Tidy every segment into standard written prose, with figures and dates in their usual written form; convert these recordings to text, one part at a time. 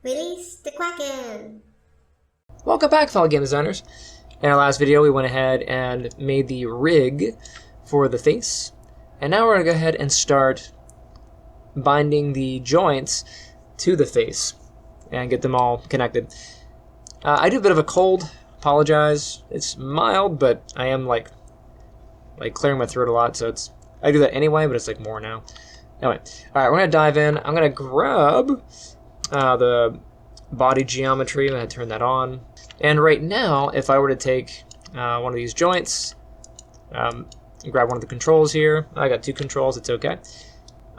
Release the Kraken! Welcome back, fellow game designers. In our last video, we went ahead and made the rig for the face. And now we're going to go ahead and start binding the joints to the face and get them all connected. I do a bit of a cold. Apologize. It's mild, but I am like clearing my throat a lot, so I do that anyway, but it's like more now. Anyway, all right, we're going to dive in. I'm going to grab the body geometry. I'm going to turn that on. And right now, if I were to take one of these joints, grab one of the controls here. I got two controls, it's okay.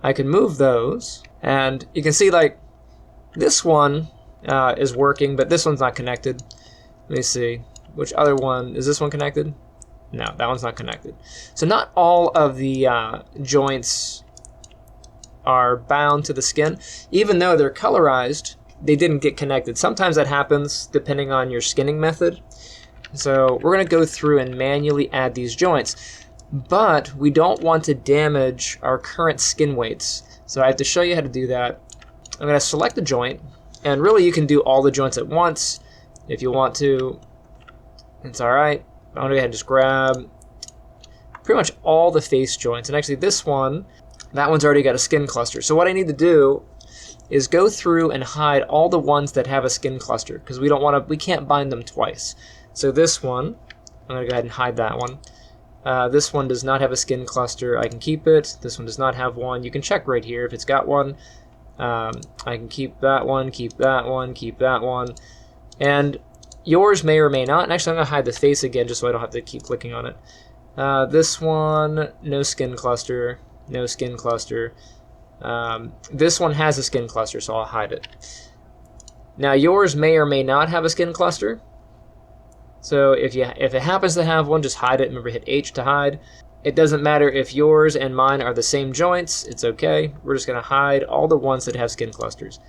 I can move those, and you can see like this one is working, but this one's not connected. Let me see, which other one, is this one connected? No, that one's not connected. So not all of the joints are bound to the skin. Even though they're colorized, they didn't get connected. Sometimes that happens depending on your skinning method. So we're going to go through and manually add these joints. But we don't want to damage our current skin weights. So I have to show you how to do that. I'm going to select a joint. And really you can do all the joints at once if you want to. It's alright. I'm going to go ahead and just grab pretty much all the face joints. And actually this one, that one's already got a skin cluster. So what I need to do is go through and hide all the ones that have a skin cluster, because we can't bind them twice. So this one, I'm going to go ahead and hide that one. This one does not have a skin cluster. I can keep it. This one does not have one. You can check right here if it's got one. I can keep that one, keep that one, keep that one. And yours may or may not. And actually I'm going to hide the face again just so I don't have to keep clicking on it. This one, no skin cluster. No skin cluster. This one has a skin cluster, so I'll hide it. Now yours may or may not have a skin cluster. So if it happens to have one, just hide it. Remember, hit H to hide. It doesn't matter if yours and mine are the same joints. It's okay. We're just going to hide all the ones that have skin clusters.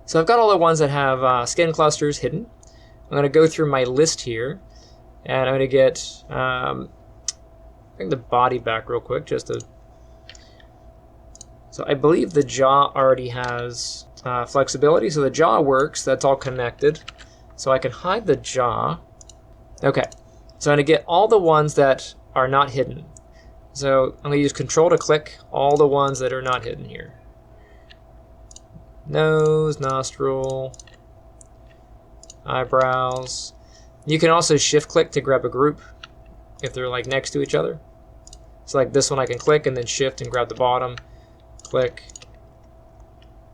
So I've got all the ones that have skin clusters hidden. I'm going to go through my list here, and I'm going to get, bring the body back real quick, so I believe the jaw already has flexibility, so the jaw works, that's all connected. So I can hide the jaw. Okay, so I'm going to get all the ones that are not hidden. So I'm going to use Control to click all the ones that are not hidden here. Nose, nostril, eyebrows. You can also shift click to grab a group if they're like next to each other. So like this one I can click and then shift and grab the bottom, click.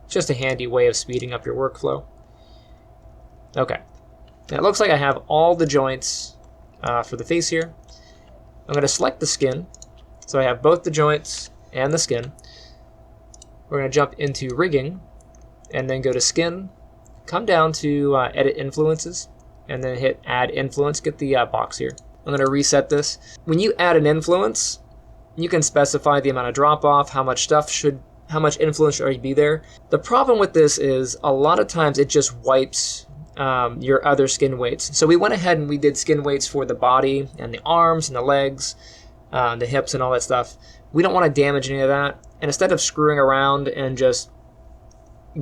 It's just a handy way of speeding up your workflow. Okay, now it looks like I have all the joints for the face here. I'm going to select the skin. So I have both the joints and the skin. We're going to jump into rigging, and then go to skin, come down to edit influences, and then hit add influence, get the box here. I'm going to reset this. When you add an influence, you can specify the amount of drop off, how much influence should already be there. The problem with this is a lot of times it just wipes your other skin weights. So we went ahead and we did skin weights for the body and the arms and the legs, the hips and all that stuff. We don't want to damage any of that. And instead of screwing around and just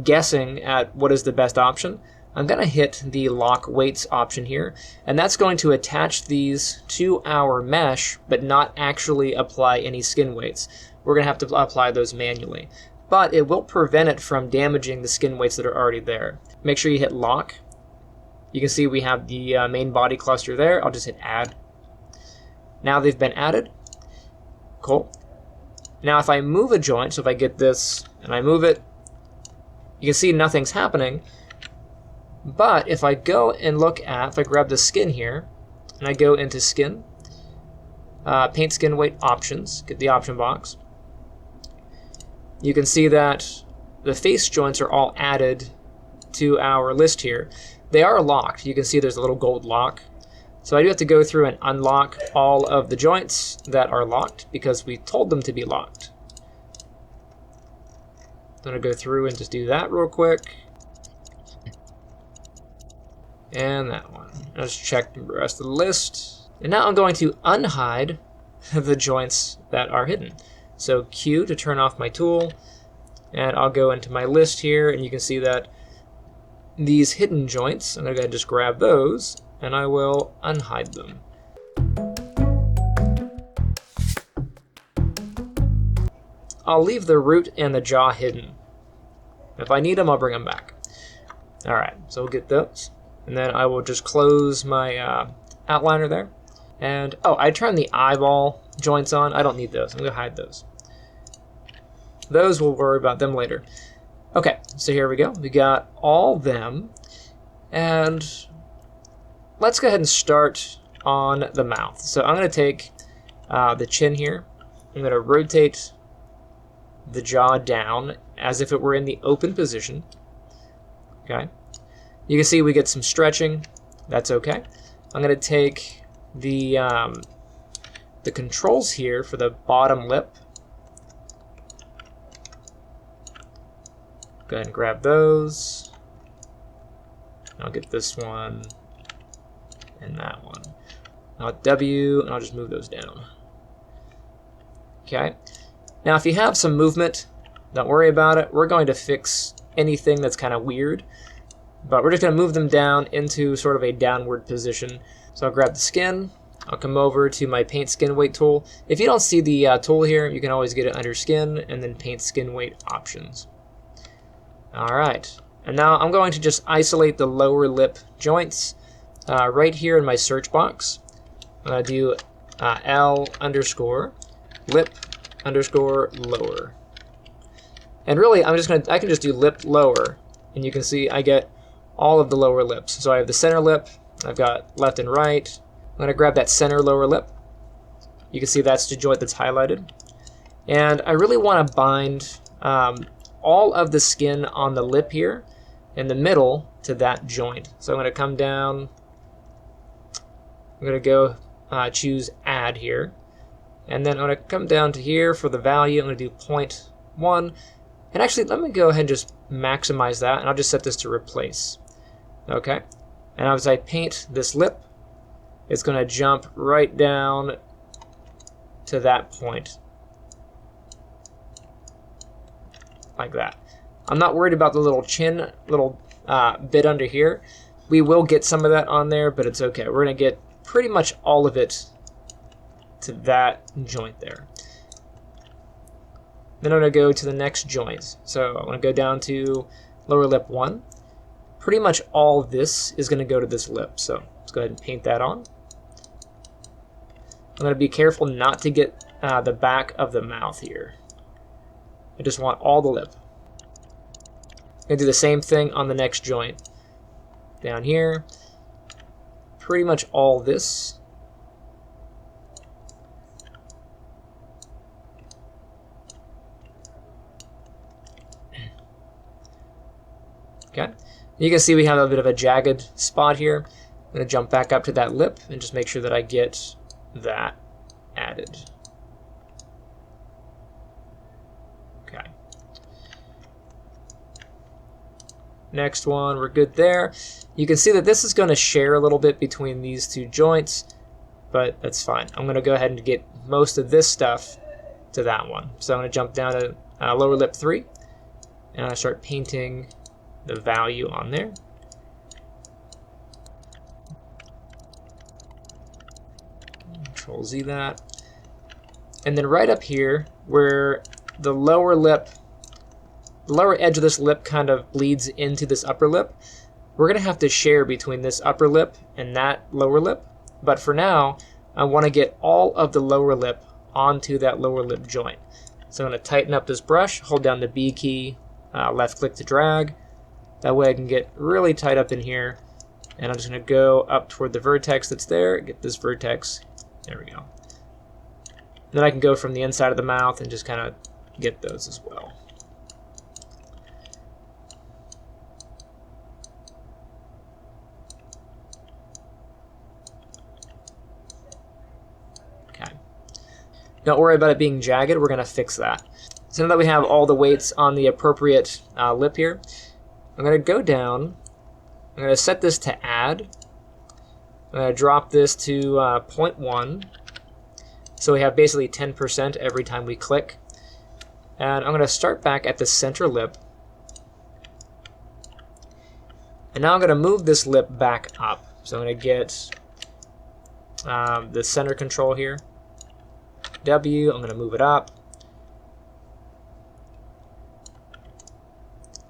guessing at what is the best option, I'm going to hit the lock weights option here, and that's going to attach these to our mesh but not actually apply any skin weights. We're going to have to apply those manually, but it will prevent it from damaging the skin weights that are already there. Make sure you hit lock. You can see we have the main body cluster there. I'll just hit add. Now they've been added. Cool. Now if I move a joint, so if I get this and I move it, you can see nothing's happening. But if I go and if I grab the skin here, and I go into skin, paint skin weight options, get the option box, you can see that the face joints are all added to our list here. They are locked. You can see there's a little gold lock. So I do have to go through and unlock all of the joints that are locked because we told them to be locked. I'm going to go through and just do that real quick. And that one. I'll just check the rest of the list. And now I'm going to unhide the joints that are hidden. So Q to turn off my tool. And I'll go into my list here, and you can see that these hidden joints, I'm going to go ahead and just grab those, and I will unhide them. I'll leave the root and the jaw hidden. If I need them, I'll bring them back. Alright, so we'll get those. And then I will just close my outliner there. And, oh, I turned the eyeball joints on. I don't need those. I'm going to hide those. Those, we'll worry about them later. Okay, so here we go. We got all them. And let's go ahead and start on the mouth. So I'm going to take the chin here. I'm going to rotate the jaw down as if it were in the open position. Okay. You can see we get some stretching. That's okay. I'm going to take the controls here for the bottom lip. Go ahead and grab those. I'll get this one and that one. Now W, and I'll just move those down. Okay. Now if you have some movement, don't worry about it. We're going to fix anything that's kind of weird. But we're just going to move them down into sort of a downward position. So I'll grab the skin. I'll come over to my paint skin weight tool. If you don't see the tool here, you can always get it under skin and then paint skin weight options. Alright, and now I'm going to just isolate the lower lip joints right here in my search box. I'm going to do L underscore lip underscore lower. And really, I can just do lip lower, and you can see I get all of the lower lips. So I have the center lip, I've got left and right. I'm going to grab that center lower lip. You can see that's the joint that's highlighted. And I really want to bind all of the skin on the lip here in the middle to that joint. So I'm going to come down, I'm going to go choose add here. And then I'm going to come down to here for the value. I'm going to do 0.1. And actually, let me go ahead and just maximize that, and I'll just set this to replace. Okay, and as I paint this lip, it's going to jump right down to that point. Like that. I'm not worried about the little chin, little bit under here. We will get some of that on there, but it's okay. We're going to get pretty much all of it to that joint there. Then I'm going to go to the next joint. So I'm going to go down to lower lip 1. Pretty much all this is going to go to this lip. So let's go ahead and paint that on. I'm going to be careful not to get the back of the mouth here. I just want all the lip. I'm going to do the same thing on the next joint. Down here. Pretty much all this. Okay. You can see we have a bit of a jagged spot here. I'm going to jump back up to that lip and just make sure that I get that added. Okay. Next one, we're good there. You can see that this is going to share a little bit between these two joints, but that's fine. I'm going to go ahead and get most of this stuff to that one. So I'm going to jump down to lower lip 3, and I start painting the value on there. Control Z that. And then right up here, where the lower lip, the lower edge of this lip kind of bleeds into this upper lip, we're going to have to share between this upper lip and that lower lip. But for now, I want to get all of the lower lip onto that lower lip joint. So I'm going to tighten up this brush, hold down the B key, left click to drag. That way I can get really tight up in here. And I'm just going to go up toward the vertex that's there, get this vertex. There we go. Then I can go from the inside of the mouth and just kind of get those as well. Don't worry about it being jagged, we're going to fix that. So now that we have all the weights on the appropriate lip here, I'm going to go down, I'm going to set this to add, I'm going to drop this to 0.1, so we have basically 10% every time we click. And I'm going to start back at the center lip. And now I'm going to move this lip back up. So I'm going to get the center control here. W, I'm going to move it up.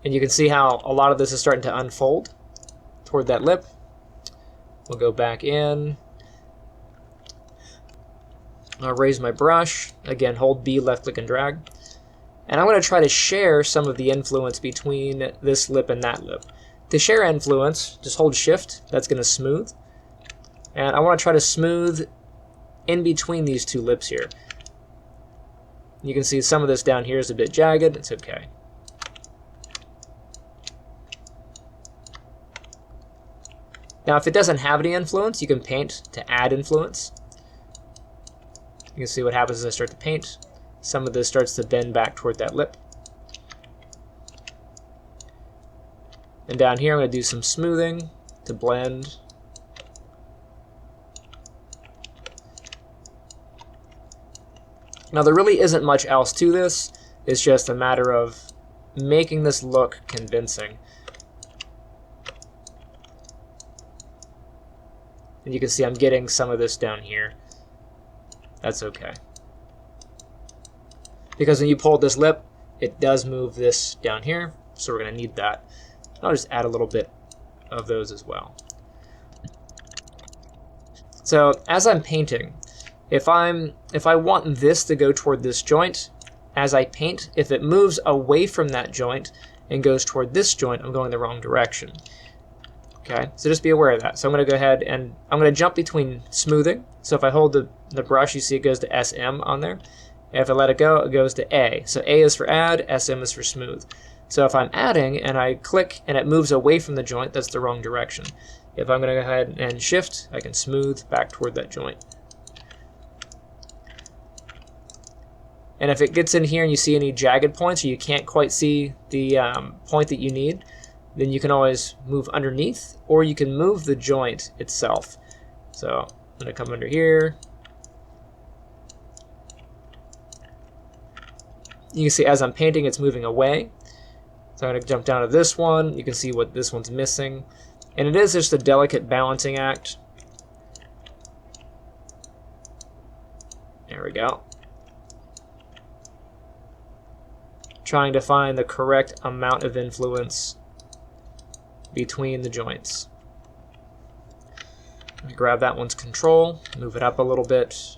And you can see how a lot of this is starting to unfold toward that lip. We'll go back in. I'll raise my brush. Again, hold B, left click and drag. And I'm going to try to share some of the influence between this lip and that lip. To share influence, just hold shift, that's going to smooth. And I want to try to smooth in between these two lips here. You can see some of this down here is a bit jagged, it's okay. Now if it doesn't have any influence, you can paint to add influence. You can see what happens as I start to paint. Some of this starts to bend back toward that lip. And down here I'm going to do some smoothing to blend. Now there really isn't much else to this, it's just a matter of making this look convincing. And you can see I'm getting some of this down here. That's okay. Because when you pull this lip, it does move this down here, so we're going to need that. I'll just add a little bit of those as well. So as I'm painting, if I want this to go toward this joint, as I paint, if it moves away from that joint and goes toward this joint, I'm going the wrong direction. Okay, so just be aware of that. So I'm going to go ahead and I'm going to jump between smoothing. So if I hold the brush, you see it goes to SM on there. And if I let it goes to A. So A is for add, SM is for smooth. So if I'm adding and I click and it moves away from the joint, that's the wrong direction. If I'm going to go ahead and shift, I can smooth back toward that joint. And if it gets in here and you see any jagged points or you can't quite see the point that you need, then you can always move underneath, or you can move the joint itself. So I'm going to come under here. You can see as I'm painting, it's moving away. So I'm going to jump down to this one. You can see what this one's missing. And it is just a delicate balancing act. There we go. Trying to find the correct amount of influence between the joints. Grab that one's control, move it up a little bit.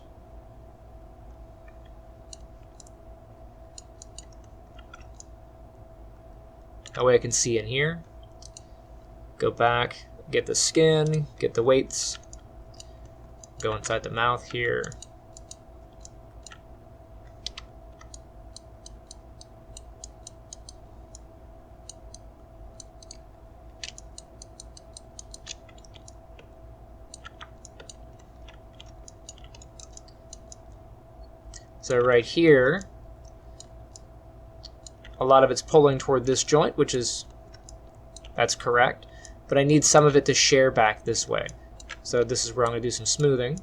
That way I can see in here. Go back, get the skin, get the weights, go inside the mouth here. So right here, a lot of it's pulling toward this joint, that's correct, but I need some of it to share back this way. So this is where I'm going to do some smoothing.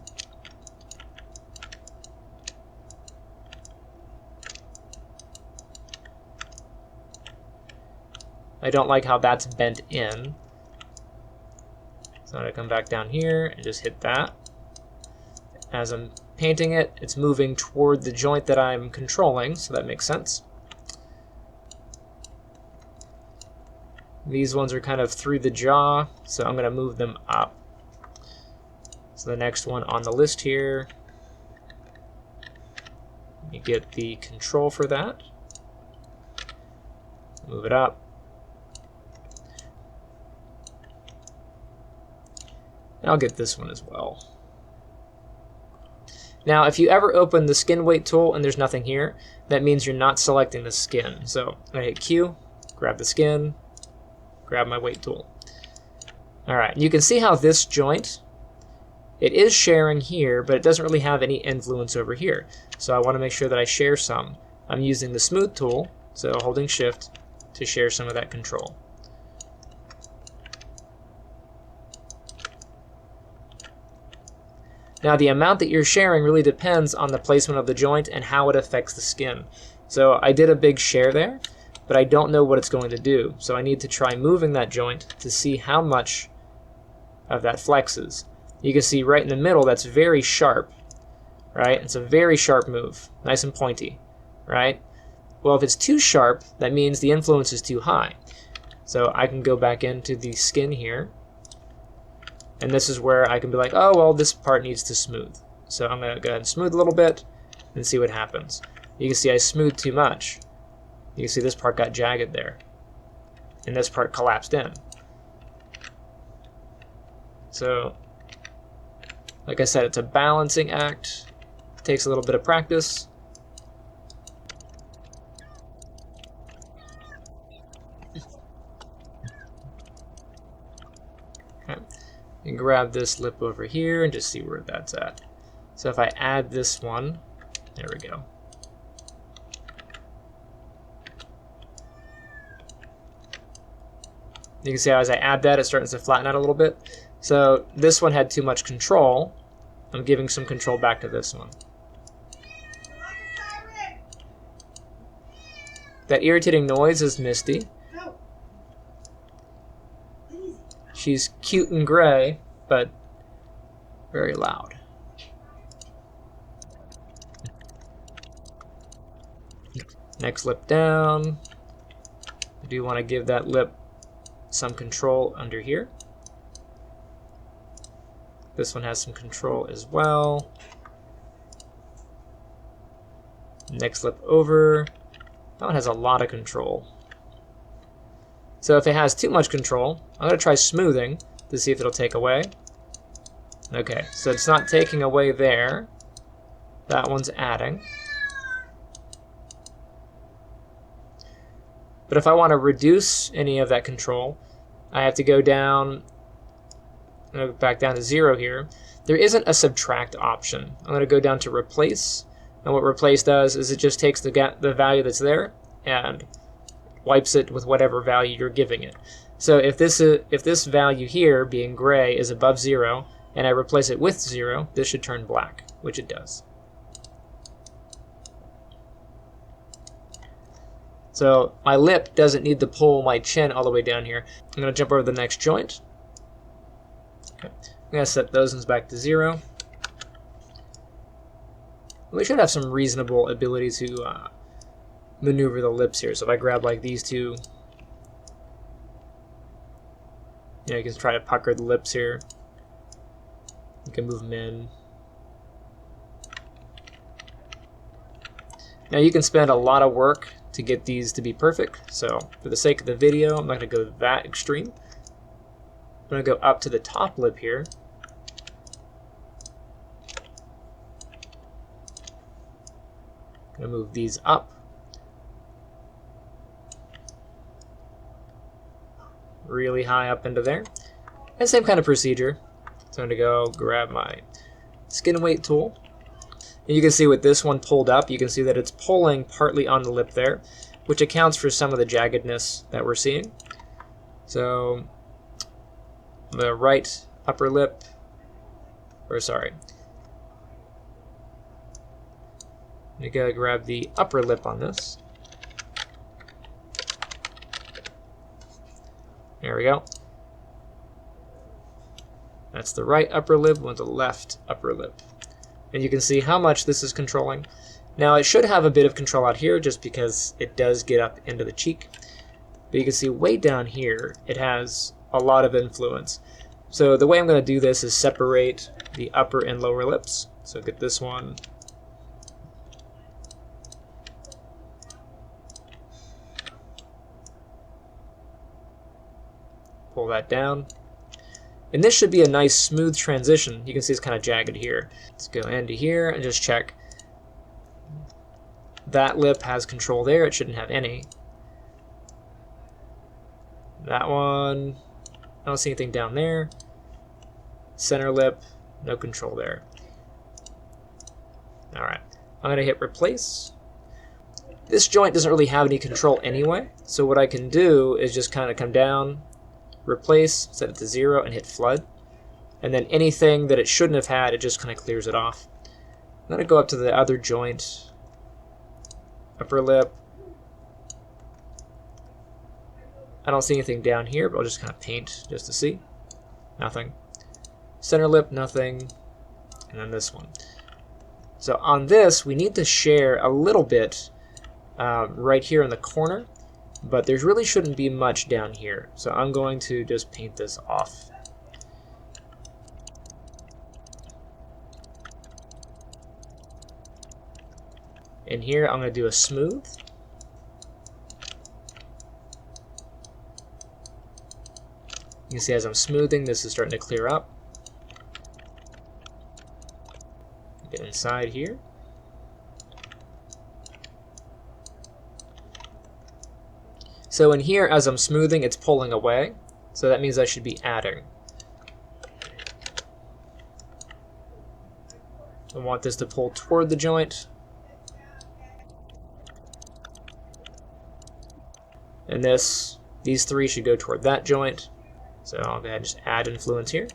I don't like how that's bent in. So I'm going to come back down here and just hit that. As I'm painting it, it's moving toward the joint that I'm controlling, so that makes sense. These ones are kind of through the jaw, so I'm going to move them up. So the next one on the list here, you get the control for that. Move it up. And I'll get this one as well. Now, if you ever open the skin weight tool and there's nothing here, that means you're not selecting the skin. So I'm going to hit Q, grab the skin, grab my weight tool. All right, you can see how this joint it is sharing here, but it doesn't really have any influence over here. So I want to make sure that I share some. I'm using the smooth tool, so holding shift to share some of that control. Now the amount that you're sharing really depends on the placement of the joint and how it affects the skin. So I did a big share there, but I don't know what it's going to do. So I need to try moving that joint to see how much of that flexes. You can see right in the middle that's very sharp, right? It's a very sharp move, nice and pointy, right? Well, if it's too sharp, that means the influence is too high. So I can go back into the skin here, and this is where I can be like, oh, well, this part needs to smooth. So I'm going to go ahead and smooth a little bit and see what happens. You can see I smoothed too much. You can see this part got jagged there, and this part collapsed in. So, like I said, it's a balancing act. It takes a little bit of practice. Okay. And grab this lip over here and just see where that's at. So if I add this one, there we go. You can see how as I add that, it starts to flatten out a little bit. So this one had too much control. I'm giving some control back to this one. That irritating noise is Misty. She's cute and gray, but very loud. Next lip down. I do want to give that lip some control under here. This one has some control as well. Next lip over. That one has a lot of control. So if it has too much control, I'm going to try smoothing to see if it'll take away. Okay, so it's not taking away there. That one's adding. But if I want to reduce any of that control, I have to go down, back down to 0 here. There isn't a subtract option. I'm going to go down to replace, and what replace does is it just takes the value that's there and wipes it with whatever value you're giving it. So if this value here, being gray, is above 0, and I replace it with 0, this should turn black, which it does. So my lip doesn't need to pull my chin all the way down here. I'm going to jump over to the next joint. Okay. I'm going to set those ones back to 0. We should have some reasonable ability to maneuver the lips here. So if I grab like these two, you can try to pucker the lips here. You can move them in. Now you can spend a lot of work to get these to be perfect. So for the sake of the video, I'm not going to go that extreme. I'm going to go up to the top lip here. I'm going to move these up. Really high up into there. And same kind of procedure. So I'm going to go grab my skin weight tool. And you can see with this one pulled up, you can see that it's pulling partly on the lip there, which accounts for some of the jaggedness that we're seeing. So the right upper lip, or sorry, I'm going to grab the upper lip on this. There we go. That's the right upper lip with the left upper lip. And you can see how much this is controlling. Now it should have a bit of control out here just because it does get up into the cheek. But you can see way down here it has a lot of influence. So the way I'm going to do this is separate the upper and lower lips. So get this one. Pull that down. And this should be a nice smooth transition. You can see it's kind of jagged here. Let's go into here and just check. That lip has control there. It shouldn't have any. That one, I don't see anything down there. Center lip, no control there. Alright, I'm going to hit replace. This joint doesn't really have any control anyway, so what I can do is just kind of come down, replace, set it to 0, and hit flood. And then anything that it shouldn't have had, it just kind of clears it off. I'm going to go up to the other joint, upper lip. I don't see anything down here, but I'll just kind of paint just to see. Nothing. Center lip, nothing. And then this one. So on this, we need to share a little bit right here in the corner, but there really shouldn't be much down here. So I'm going to just paint this off. In here, I'm going to do a smooth. You can see as I'm smoothing, this is starting to clear up. Get inside here. So in here, as I'm smoothing, it's pulling away. So that means I should be adding. I want this to pull toward the joint. And these three should go toward that joint. So I'll go ahead and just add influence here.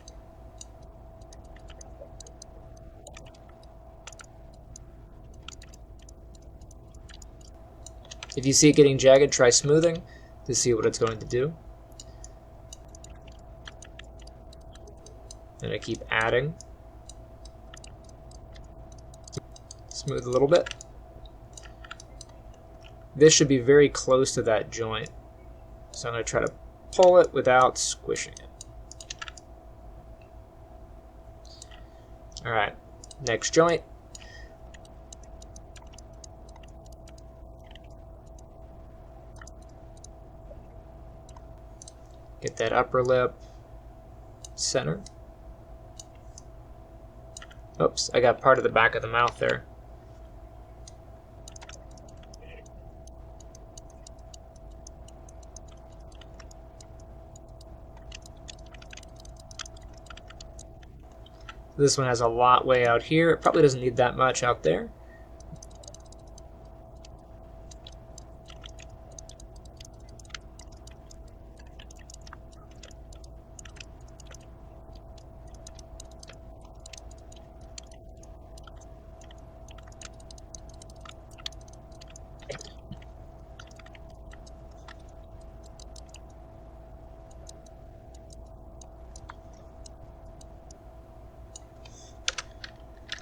If you see it getting jagged, try smoothing to see what it's going to do. And I keep adding. Smooth a little bit. This should be very close to that joint. So I'm going to try to pull it without squishing it. Alright, next joint. Get that upper lip center. Oops, I got part of the back of the mouth there. This one has a lot way out here. It probably doesn't need that much out there.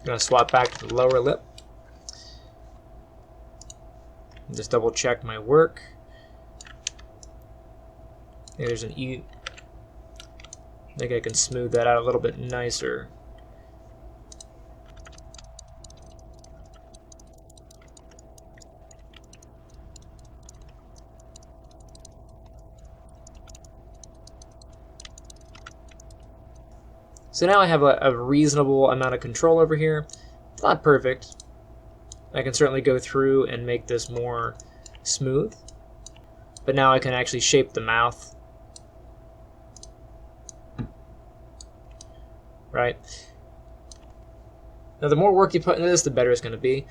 I'm going to swap back to the lower lip. Just double check my work. There's an E. I think I can smooth that out a little bit nicer. So now I have a reasonable amount of control over here. It's not perfect. I can certainly go through and make this more smooth. But now I can actually shape the mouth. Right? Now the more work you put into this, the better it's going to be.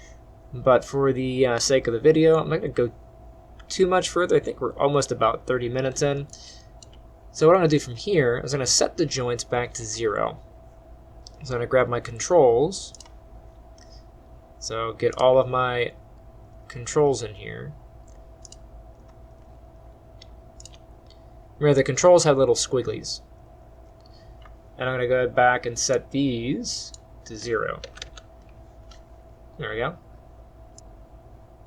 But for the sake of the video, I'm not going to go too much further. I think we're almost about 30 minutes in. So what I'm going to do from here is I'm going to set the joints back to 0. So I'm going to grab my controls. So get all of my controls in here. Remember, the controls have little squigglies. And I'm going to go back and set these to 0. There we go.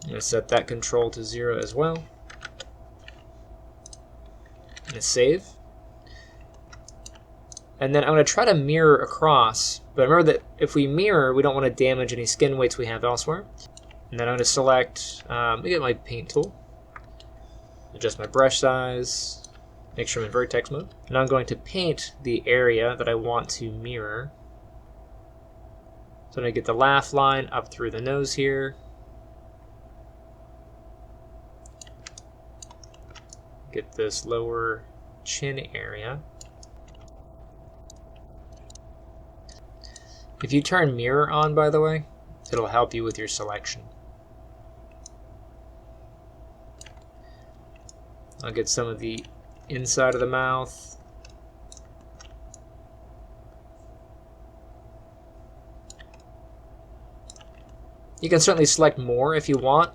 I'm going to set that control to 0 as well. I'm going to save. And then I'm going to try to mirror across. But remember that if we mirror, we don't want to damage any skin weights we have elsewhere. And then I'm going to select, let me get my paint tool. Adjust my brush size. Make sure I'm in vertex mode. And I'm going to paint the area that I want to mirror. So I'm going to get the laugh line up through the nose here. Get this lower chin area. If you turn mirror on, by the way, it'll help you with your selection. I'll get some of the inside of the mouth. You can certainly select more if you want,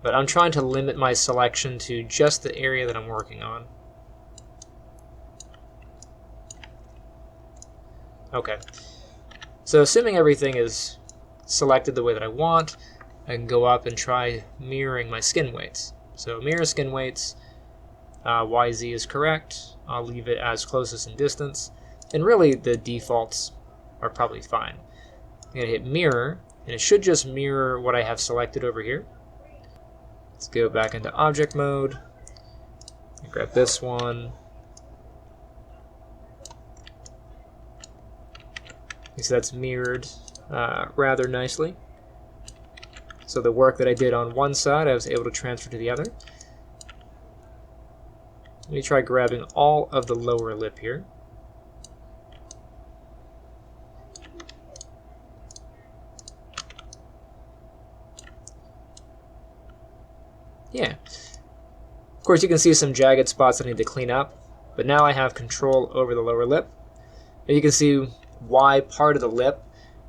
but I'm trying to limit my selection to just the area that I'm working on. Okay, so assuming everything is selected the way that I want, I can go up and try mirroring my skin weights. So mirror skin weights, YZ is correct. I'll leave it as closest in distance, and really the defaults are probably fine. I'm gonna hit mirror, and it should just mirror what I have selected over here. Let's go back into object mode, grab this one. You see that's mirrored rather nicely. So the work that I did on one side, I was able to transfer to the other. Let me try grabbing all of the lower lip here. Yeah. Of course, you can see some jagged spots I need to clean up, but now I have control over the lower lip. And you can see why part of the lip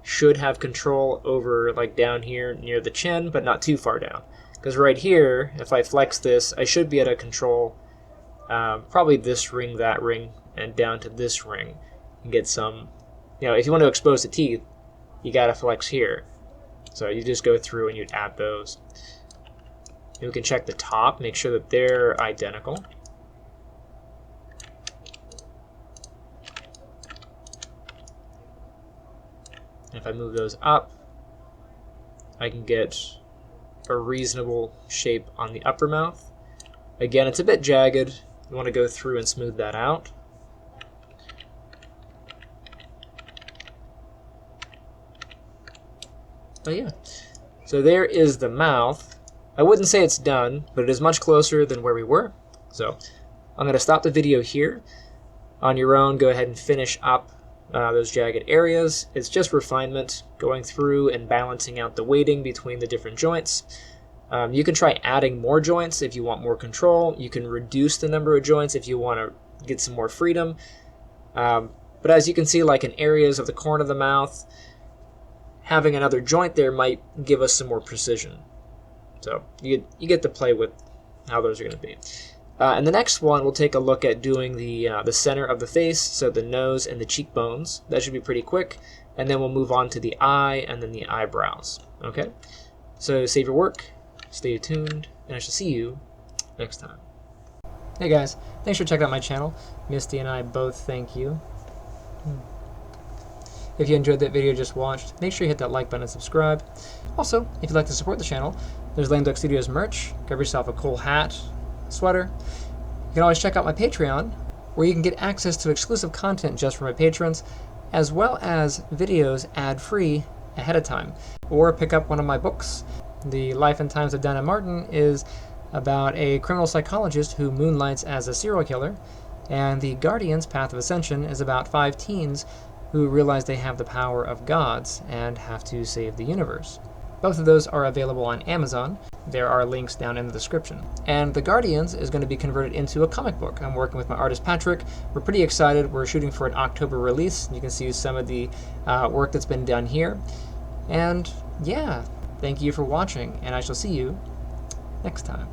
should have control over, like, down here near the chin, but not too far down. Because right here, if I flex this, I should be able to control probably this ring, that ring, and down to this ring. And get some, you know, if you want to expose the teeth, you gotta flex here. So you just go through and you'd add those. And we can check the top, make sure that they're identical. And if I move those up, I can get a reasonable shape on the upper mouth. Again, it's a bit jagged. You want to go through and smooth that out. But yeah, so there is the mouth. I wouldn't say it's done, but it is much closer than where we were. So I'm going to stop the video here. On your own, go ahead and finish up those jagged areas. It's just refinement, going through and balancing out the weighting between the different joints. You can try adding more joints if you want more control. You can reduce the number of joints if you want to get some more freedom. But as you can see, like in areas of the corner of the mouth, having another joint there might give us some more precision. So you get to play with how those are going to be. And the next one, we'll take a look at doing the center of the face, so the nose and the cheekbones. That should be pretty quick. And then we'll move on to the eye and then the eyebrows. Okay? So save your work, stay tuned, and I shall see you next time. Hey guys, thanks for checking out my channel. Misty and I both thank you. If you enjoyed that video you just watched, make sure you hit that like button and subscribe. Also, if you'd like to support the channel, there's Lame Duck Studios merch. Grab yourself a cool hat, sweater. You can always check out my Patreon, where you can get access to exclusive content just for my patrons, as well as videos ad-free ahead of time. Or pick up one of my books. The Life and Times of Dinah Marton is about a criminal psychologist who moonlights as a serial killer, and The Guardian's Path of Ascension is about 5 teens who realize they have the power of gods and have to save the universe. Both of those are available on Amazon. There are links down in the description. And The Guardians is going to be converted into a comic book. I'm working with my artist Patrick. We're pretty excited. We're shooting for an October release. You can see some of the work that's been done here. And yeah, thank you for watching, and I shall see you next time.